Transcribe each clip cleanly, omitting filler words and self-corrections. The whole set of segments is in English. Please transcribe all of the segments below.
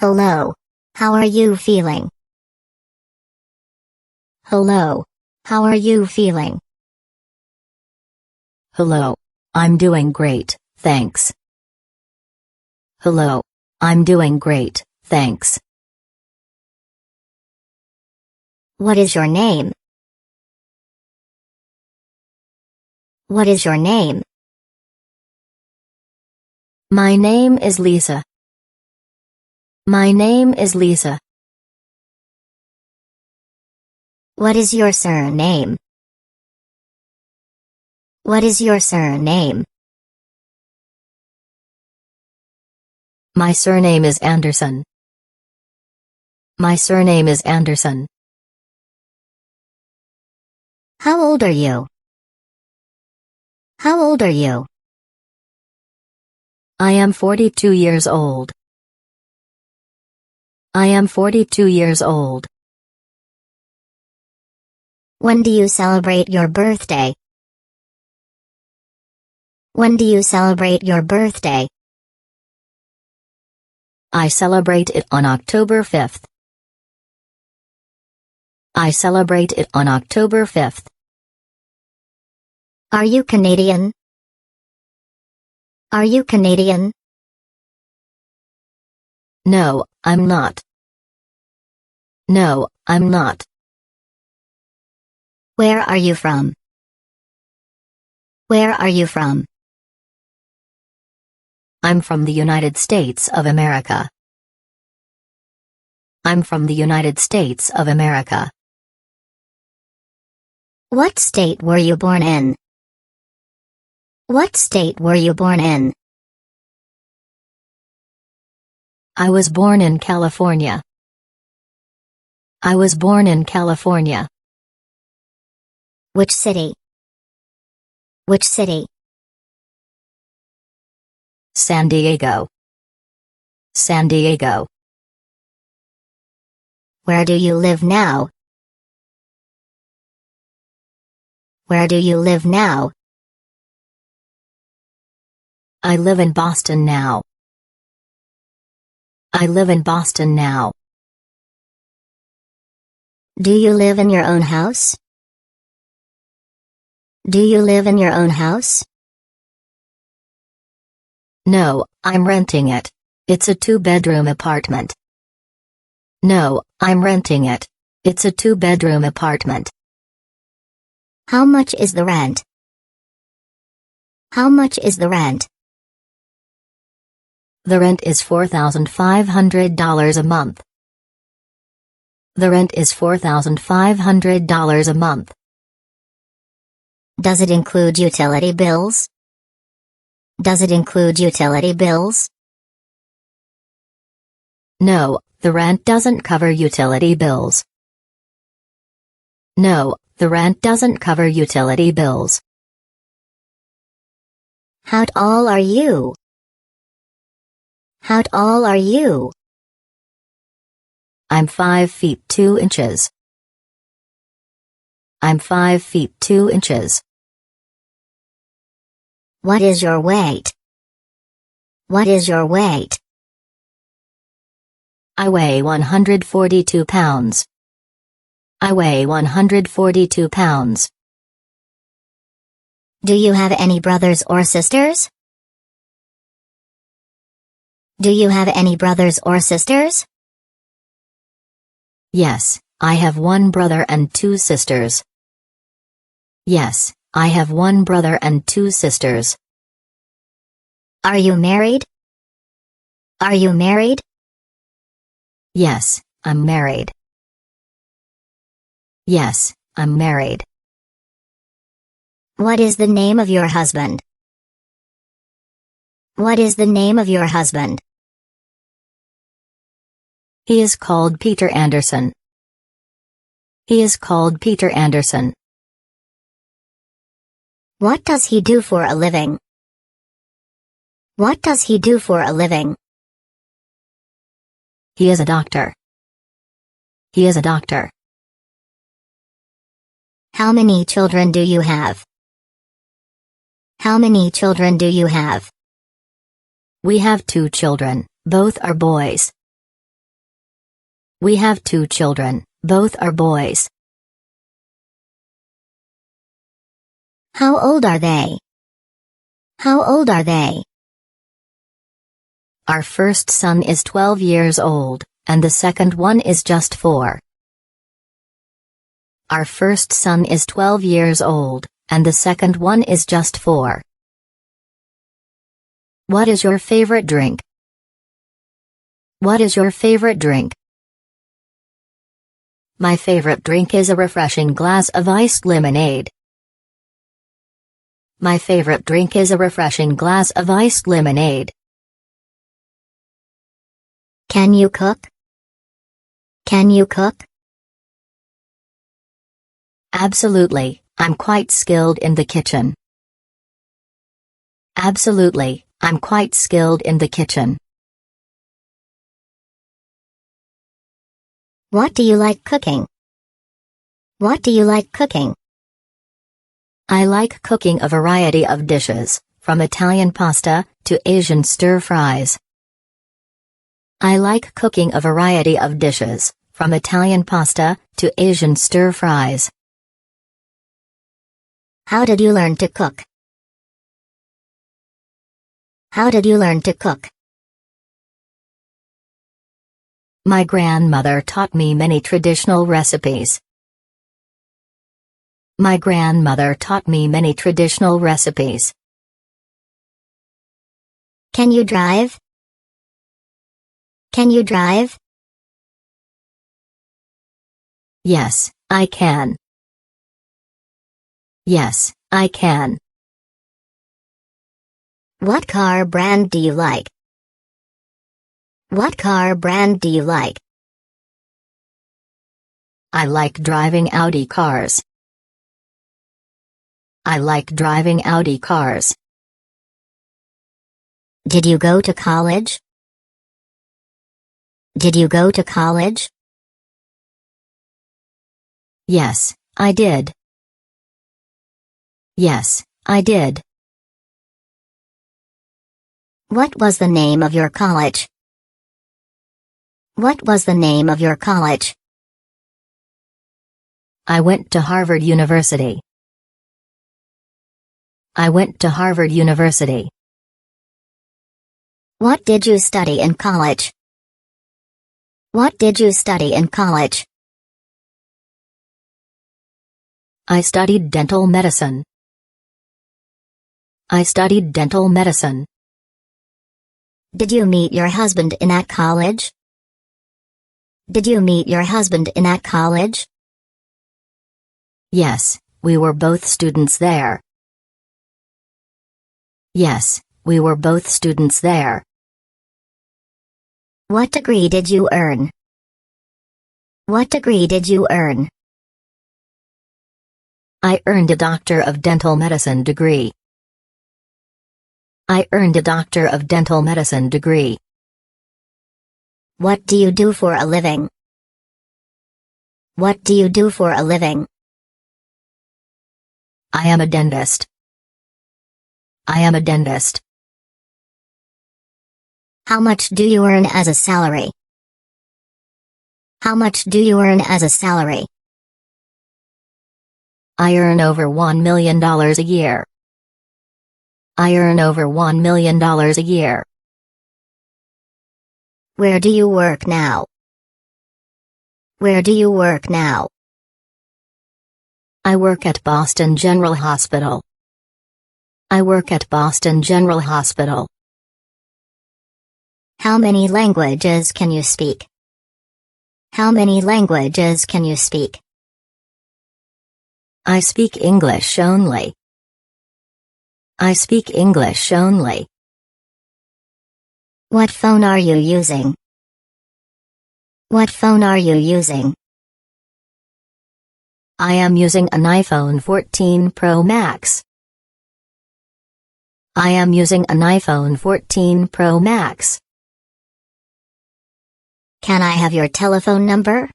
Hello. How are you feeling? Hello. How are you feeling? Hello. I'm doing great, thanks. Hello. I'm doing great, thanks. What is your name? What is your name? My name is Lisa. My name is Lisa. What is your surname? What is your surname? My surname is Anderson. My surname is Anderson. How old are you? How old are you? I am 42 years old. I am 42 years old. When do you celebrate your birthday? When do you celebrate your birthday? I celebrate it on October 5th. I celebrate it on October 5th. Are you Canadian? Are you Canadian? No, I'm not. No, I'm not. Where are you from? Where are you from? I'm from the United States of America. I'm from the United States of America. What state were you born in? What state were you born in? I was born in California. I was born in California. Which city? Which city? San Diego. San Diego. Where do you live now? Where do you live now? I live in Boston now. I live in Boston now. Do you live in your own house? Do you live in your own house? No, I'm renting it. It's a 2-bedroom apartment. No, I'm renting it. It's a 2-bedroom apartment. How much is the rent? How much is the rent? The rent is $4,500 a month. The rent is $4,500 a month. Does it include utility bills? Does it include utility bills? No, the rent doesn't cover utility bills. No, the rent doesn't cover utility bills. How tall are you? How tall are you? I'm 5 feet 2 inches. I'm 5 feet 2 inches. What is your weight? What is your weight? I weigh 142 pounds. I weigh 142 pounds. Do you have any brothers or sisters? Do you have any brothers or sisters? Yes, I have one brother and 2 sisters. Yes, I have one brother and 2 sisters. Are you married? Are you married? Yes, I'm married. Yes, I'm married. What is the name of your husband? What is the name of your husband? He is called Peter Anderson. He is called Peter Anderson. What does he do for a living? What does he do for a living? He is a doctor. He is a doctor. How many children do you have? How many children do you have? We have 2 children, both are boys. We have 2 children, both are boys. How old are they? How old are they? Our first son is 12 years old, and the second one is just 4. Our first son is 12 years old, and the second one is just 4. What is your favorite drink? What is your favorite drink? My favorite drink is a refreshing glass of iced lemonade. My favorite drink is a refreshing glass of iced lemonade. Can you cook? Can you cook? Absolutely, I'm quite skilled in the kitchen. Absolutely, I'm quite skilled in the kitchen. What do you like cooking? What do you like cooking? I like cooking a variety of dishes, from Italian pasta to Asian stir-fries. I like cooking a variety of dishes, from Italian pasta to Asian stir-fries. How did you learn to cook? How did you learn to cook? My grandmother taught me many traditional recipes. My grandmother taught me many traditional recipes. Can you drive? Can you drive? Yes, I can. Yes, I can. What car brand do you like? What car brand do you like? I like driving Audi cars. I like driving Audi cars. Did you go to college? Did you go to college? Yes, I did. Yes, I did. What was the name of your college? What was the name of your college? I went to Harvard University. I went to Harvard University. What did you study in college? What did you study in college? I studied dental medicine. I studied dental medicine. Did you meet your husband in that college? Did you meet your husband in that college? Yes, we were both students there. Yes, we were both students there. What degree did you earn? What degree did you earn? I earned a Doctor of Dental Medicine degree. I earned a Doctor of Dental Medicine degree. What do you do for a living? What do you do for a living? I am a dentist. I am a dentist. How much do you earn as a salary? How much do you earn as a salary? I earn over $1 million a year. I earn over $1 million a year. Where do you work now? Where do you work now? I work at Boston General Hospital. I work at Boston General Hospital. How many languages can you speak? How many languages can you speak? I speak English only. I speak English only. What phone are you using? What phone are you using? I am using an iPhone 14 Pro Max. I am using an iPhone 14 Pro Max. Can I have your telephone number?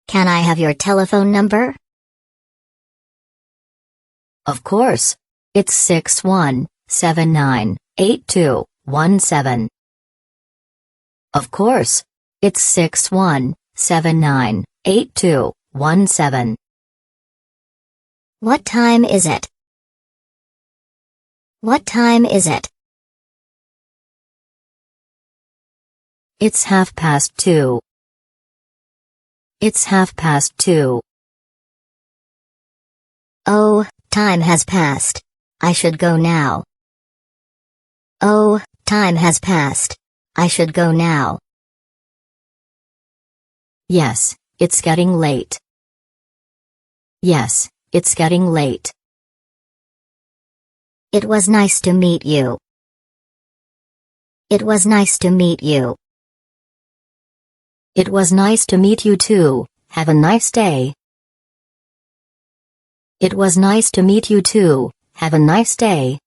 Can I have your telephone number? Of course. It's 61798217. Of course. It's 61798217. What time is it? What time is it? It's 2:30. It's 2:30. Oh, time has passed. I should go now. Oh, time has passed. I should go now. Yes, it's getting late. Yes, it's getting late. It was nice to meet you. It was nice to meet you. It was nice to meet you too. Have a nice day. It was nice to meet you too. Have a nice day.